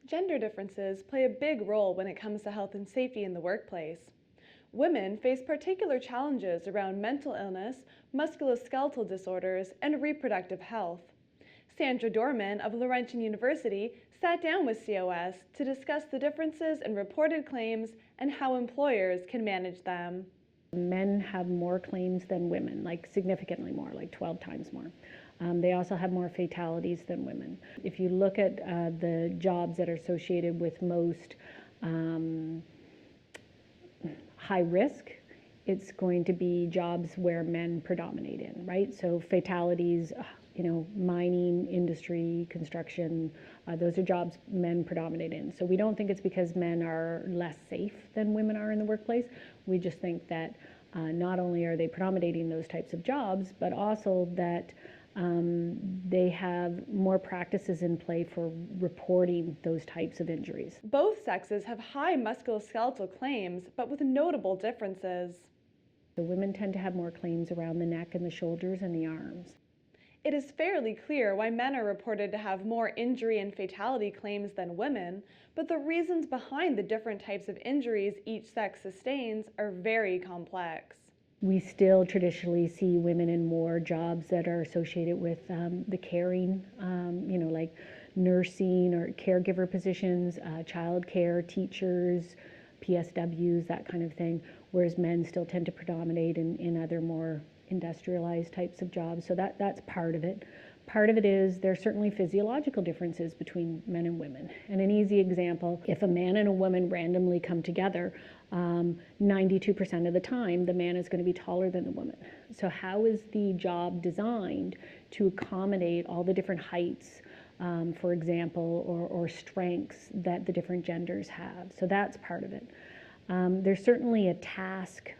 Gender differences play a big role when it comes to health and safety in the workplace. Women face particular challenges around mental illness, musculoskeletal disorders, and reproductive health. Sandra Dorman of Laurentian University sat down with COS to discuss the differences in reported claims and how employers can manage them. Men have more claims than women, like significantly more, like 12 times more. They also have more fatalities than women. If you look at the jobs that are associated with most high risk, it's going to be jobs where men predominate in, right? So fatalities, mining, industry, construction, those are jobs men predominate in. So we don't think it's because men are less safe than women are in the workplace. We just think that not only are they predominating those types of jobs, but also that they have more practices in play for reporting those types of injuries. Both sexes have high musculoskeletal claims, but with notable differences. The women tend to have more claims around the neck and the shoulders and the arms. It is fairly clear why men are reported to have more injury and fatality claims than women, but the reasons behind the different types of injuries each sex sustains are very complex. We still traditionally see women in more jobs that are associated with the caring, like nursing or caregiver positions, child care, teachers, PSWs, that kind of thing, whereas men still tend to predominate in other more industrialized types of jobs. So that's part of it. Part of it is there are certainly physiological differences between men and women. And an easy example, if a man and a woman randomly come together, 92% of the time, the man is going to be taller than the woman. So how is the job designed to accommodate all the different heights, for example, or strengths that the different genders have? So that's part of it. There's certainly a task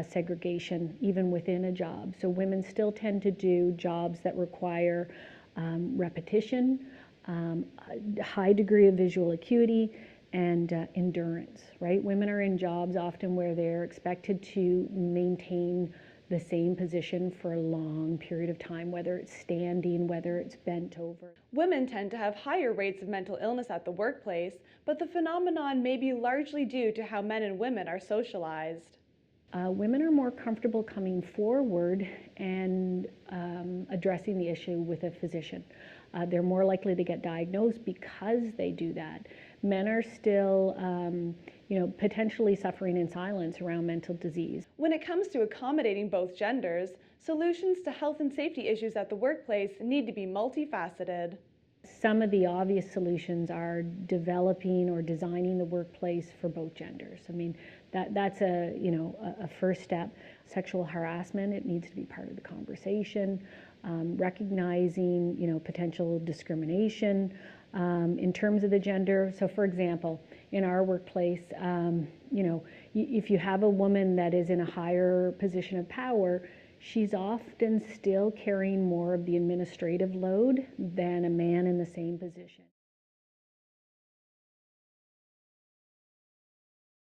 segregation even within a job. So women still tend to do jobs that require repetition, a high degree of visual acuity, and endurance, right? Women are in jobs often where they're expected to maintain the same position for a long period of time, whether it's standing, whether it's bent over. Women tend to have higher rates of mental illness at the workplace, but the phenomenon may be largely due to how men and women are socialized. Women are more comfortable coming forward and addressing the issue with a physician. They're more likely to get diagnosed because they do that. Men are still, potentially suffering in silence around mental disease. When it comes to accommodating both genders, solutions to health and safety issues at the workplace need to be multifaceted. Some of the obvious solutions are developing or designing the workplace for both genders. I mean, that's a first step. Sexual harassment, it needs to be part of the conversation. Recognizing, potential discrimination in terms of the gender. So, for example, in our workplace, if you have a woman that is in a higher position of power, she's often still carrying more of the administrative load than a man in the same position.